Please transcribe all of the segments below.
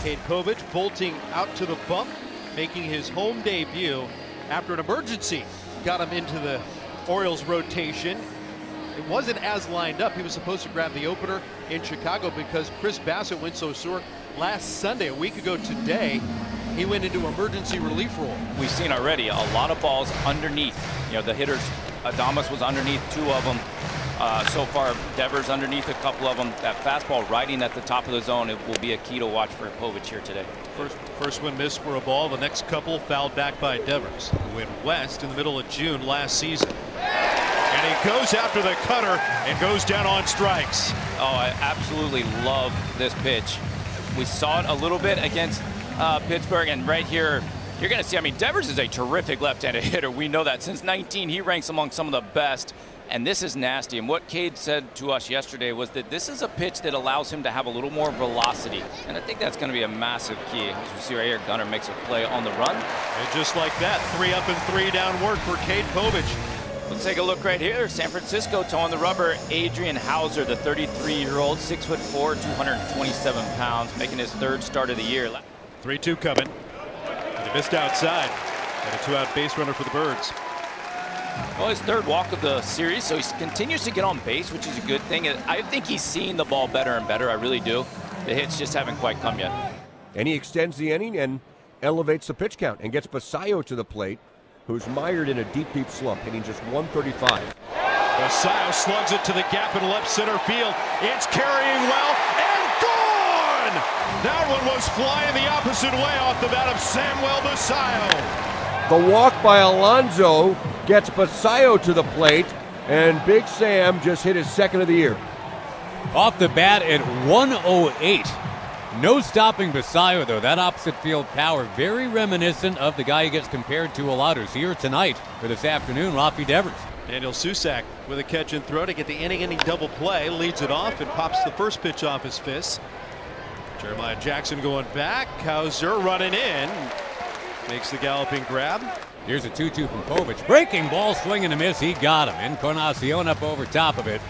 Cade Povich bolting out to the bump, making his home debut after an emergency got him into the Orioles rotation. It wasn't as lined up. He was supposed to grab the opener in Chicago because Chris Bassett went so sore last Sunday, a week ago today. He went into emergency relief role. We've seen already a lot of balls underneath. You know, the hitters, Adames was underneath 2 of them. So far, Devers underneath a couple of them. That fastball riding at the top of the zone, it will be a key to watch for Povich here today. First one missed for a ball. The next couple fouled back by Devers, who went west in the middle of June last season. And he goes after the cutter and goes down on strikes. Oh, I absolutely love this pitch. We saw it a little bit against Pittsburgh, and right here, you're going to see, I mean, Devers is a terrific left-handed hitter. We know that. Since 19, he ranks among some of the best. And this is nasty. And what Cade said to us yesterday was that this is a pitch that allows him to have a little more velocity. And I think that's going to be a massive key. As you see right here, Gunnar makes a play on the run. And just like that, 3 up and 3 down work for Cade Povich. Let's take a look right here. San Francisco towing the rubber. Adrian Hauser, the 33-year-old, 6'4", 227 pounds, making his 3rd start of the year. 3-2 coming. And he missed outside. And a 2-out base runner for the Birds. Well, his 3rd walk of the series, so he continues to get on base, which is a good thing. I think he's seeing the ball better and better. I really do. The hits just haven't quite come yet. And he extends the inning and elevates the pitch count and gets Basayo to the plate, who's mired in a deep slump, hitting just 135. Basayo slugs it to the gap in left center field. It's carrying well and gone! That one was flying the opposite way off the bat of Samuel Basayo. The walk by Alonso gets Basayo to the plate, and Big Sam just hit his 2nd of the year. Off the bat at 108. No stopping Basayo, though. That opposite field power, very reminiscent of the guy who gets compared to a lot who's here tonight for this afternoon, Rafi Devers. Daniel Susac with a catch and throw to get the inning double play, leads it off and pops the first pitch off his fist. Jeremiah Jackson going back, Hauser running in, makes the galloping grab. Here's a 2-2 from Povich. Breaking ball, swing and a miss. He got him. Encarnacion up over top of it.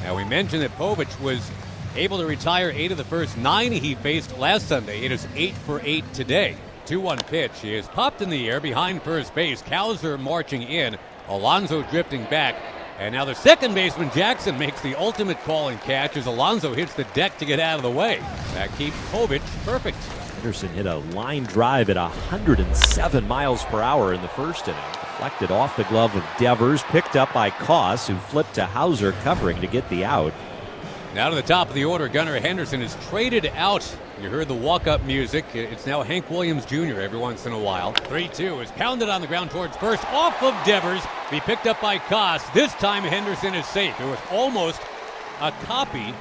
Now, we mentioned that Povich was able to retire 8 of the first 9 he faced last Sunday. It is 8 for 8 today. 2-1 pitch. He is popped in the air behind first base. Hauser marching in. Alonso drifting back. And now the second baseman, Jackson, makes the ultimate call and catch as Alonso hits the deck to get out of the way. That keeps Povich perfect. Henderson hit a line drive at 107 miles per hour in the first inning. Deflected off the glove of Devers, picked up by Koss, who flipped to Hauser covering to get the out. Now to the top of the order, Gunnar Henderson is traded out. You heard the walk-up music. It's now Hank Williams Jr. every once in a while. 3-2 is pounded on the ground towards first, off of Devers. Be picked up by Koss. This time Henderson is safe. It was almost a copy.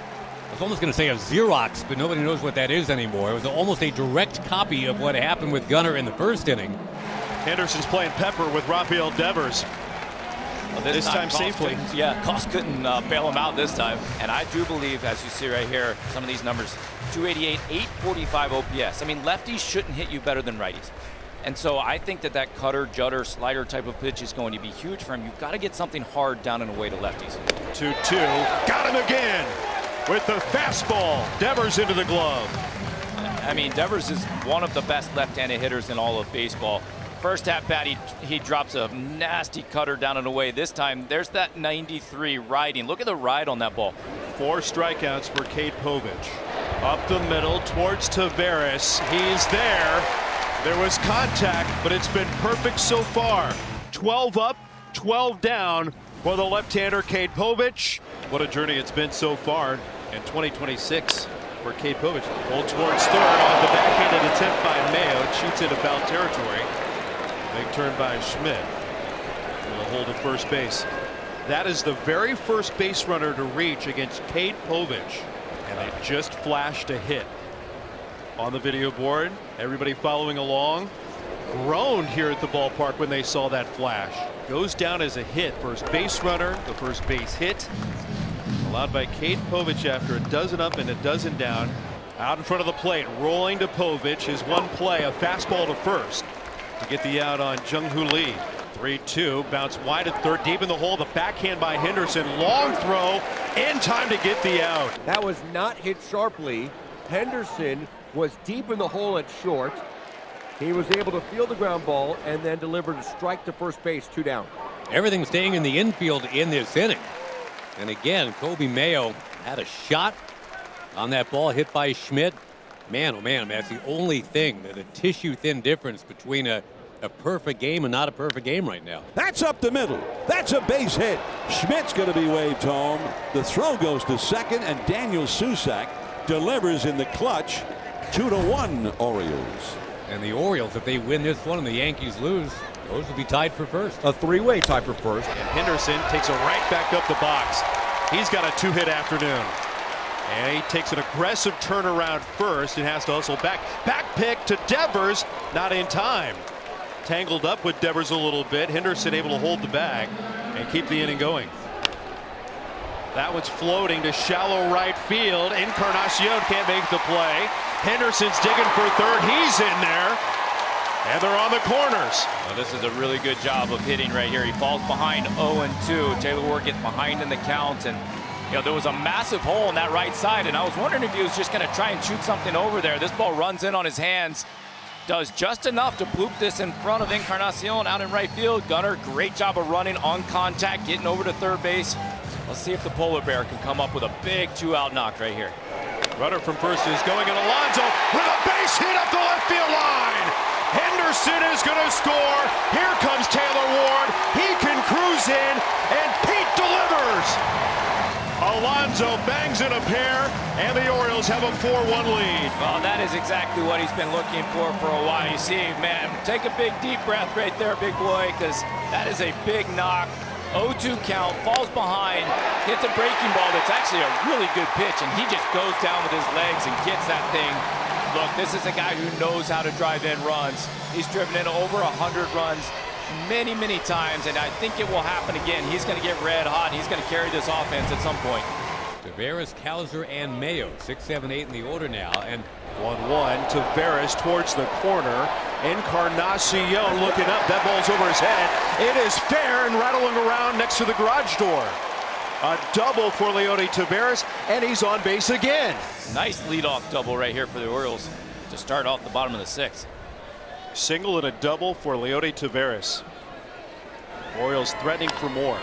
I was almost going to say a Xerox, but nobody knows what that is anymore. It was almost a direct copy of what happened with Gunnar in the first inning. Henderson's playing pepper with Rafael Devers. Well, this time safely. Koss couldn't bail him out this time. And I do believe, as you see right here, some of these numbers, 288, 845 OPS. I mean, lefties shouldn't hit you better than righties. And so I think that cutter, jutter, slider type of pitch is going to be huge for him. You've got to get something hard down and away to lefties. 2-2. Got him again with the fastball. Devers into the glove. I mean, Devers is one of the best left-handed hitters in all of baseball. First at bat, he drops a nasty cutter down and away. This time, there's that 93 riding. Look at the ride on that ball. 4 strikeouts for Cade Povich. Up the middle towards Tavares. He's there. There was contact, but it's been perfect so far. 12 up, 12 down for the left-hander Cade Povich. What a journey it's been so far in 2026 for Cade Povich. Pulled towards third off the backhanded attempt by Mayo. It shoots into foul territory. Big turn by Schmidt. With a hold at first base. That is the very first base runner to reach against Cade Povich. And they just flashed a hit. On the video board, everybody following along groaned here at the ballpark when they saw that flash. Goes down as a hit. First base runner, the first base hit. Allowed by Cade Povich after a dozen up and a dozen down. Out in front of the plate, rolling to Povich. His one play, a fastball to first to get the out on Jung-Hoo Lee. 3-2, bounce wide at third, deep in the hole. The backhand by Henderson. Long throw in time to get the out. That was not hit sharply. Henderson was deep in the hole at short. He was able to field the ground ball and then delivered a strike to first base, 2 down. Everything staying in the infield in this inning. And again, Kobe Mayo had a shot on that ball hit by Schmidt. Man, oh man, that's the only thing, that a tissue-thin difference between a perfect game and not a perfect game right now. That's up the middle. That's a base hit. Schmidt's going to be waved home. The throw goes to second, and Daniel Susac delivers in the clutch. 2-1 Orioles. And the Orioles, if they win this one and the Yankees lose, those will be tied for first. A 3-way tie for first. And Henderson takes a right back up the box. He's got a 2-hit afternoon. And he takes an aggressive turnaround first and has to hustle back. Back pick to Devers, not in time. Tangled up with Devers a little bit. Henderson able to hold the bag and keep the inning going. That one's floating to shallow right field. Encarnacion can't make the play. Henderson's digging for third. He's in there. And they're on the corners. Well, this is a really good job of hitting right here. He falls behind 0-2. Taylor Ward gets behind in the count, and there was a massive hole in that right side, and I was wondering if he was just going to try and shoot something over there. This ball runs in on his hands, does just enough to bloop this in front of Encarnacion out in right field. Gunnar, great job of running on contact, getting over to third base. Let's see if the polar bear can come up with a big 2-out knock right here. Runner from first is going, and Alonso with a base hit up the left field line. Henderson is going to score. Here comes Taylor Ward. He can cruise in, and Pete delivers. Alonso bangs in a pair, and the Orioles have a 4-1 lead. Well, that is exactly what he's been looking for a while. You see, man, take a big deep breath right there, big boy, because that is a big knock. 0-2 count, falls behind, hits a breaking ball that's actually a really good pitch, and he just goes down with his legs and gets that thing. Look, this is a guy who knows how to drive in runs. He's driven in over 100 runs many, many times, and I think it will happen again. He's going to get red hot. He's going to carry this offense at some point. Tavares, Cowser, and Mayo, 6, 7, 8 in the order now, and 1-1 to Tavares towards the corner. Encarnacion looking up. That ball's over his head. It is fair and rattling around next to the garage door. A double for Leody Taveras, and he's on base again. Nice leadoff double right here for the Orioles to start off the bottom of the 6th. Single and a double for Leody Taveras. Orioles threatening for more.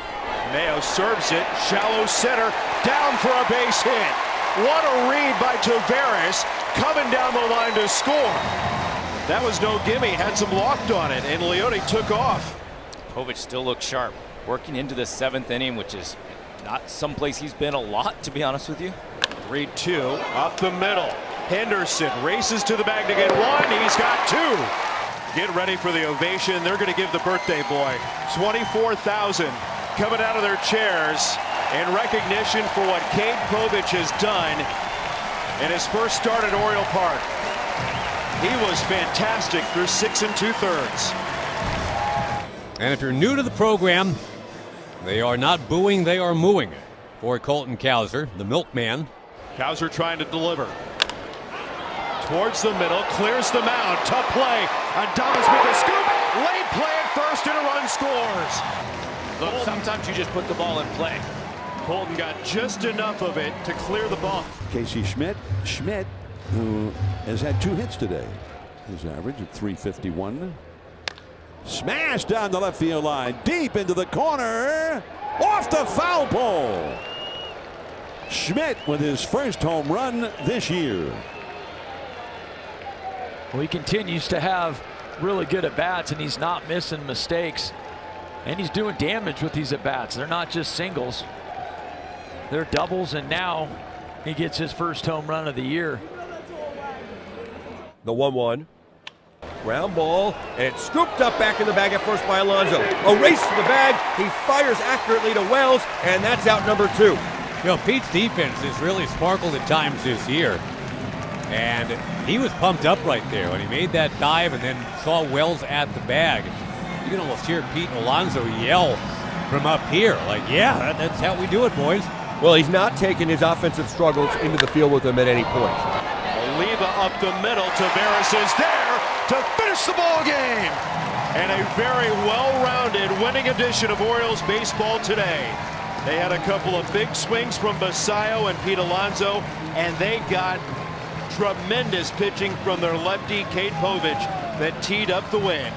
Mayo serves it, shallow center, down for a base hit. What a read by Taveras, coming down the line to score. That was no gimme, had some loft on it, and Leody took off. Povich still looks sharp, working into the 7th inning, which is not someplace he's been a lot, to be honest with you. 3-2 up the middle. Henderson races to the bag to get one. He's got 2. Get ready for the ovation. They're going to give the birthday boy 24,000 coming out of their chairs in recognition for what Cade Povich has done in his first start at Oriole Park. He was fantastic through 6 2/3. And if you're new to the program, they are not booing, they are mooing for Colton Cowser, the milkman. Cowser trying to deliver. Towards the middle, clears the mound. Tough play. Adames with a scoop. Late play at first, and a run scores. Look, sometimes you just put the ball in play. Colton got just enough of it to clear the ball. Casey Schmidt, who has had 2 hits today. His average at .351. Smash down the left field line, deep into the corner, off the foul pole. Schmidt with his first home run this year. Well, he continues to have really good at-bats, and he's not missing mistakes. And he's doing damage with these at-bats. They're not just singles. They're doubles, and now he gets his first home run of the year. The 1-1. Ground ball, and it's scooped up back in the bag at first by Alonso. A race to the bag. He fires accurately to Wells, and that's out number 2. Pete's defense has really sparkled at times this year. And he was pumped up right there when he made that dive and then saw Wells at the bag. You can almost hear Pete Alonso yell from up here, like, yeah, that's how we do it, boys. Well, he's not taking his offensive struggles into the field with him at any point. Oliva up the middle. Tavares is there to finish the ball game. And a very well-rounded winning edition of Orioles baseball today. They had a couple of big swings from Basayo and Pete Alonso, and they got Tremendous pitching from their lefty, Cade Povich, that teed up the win.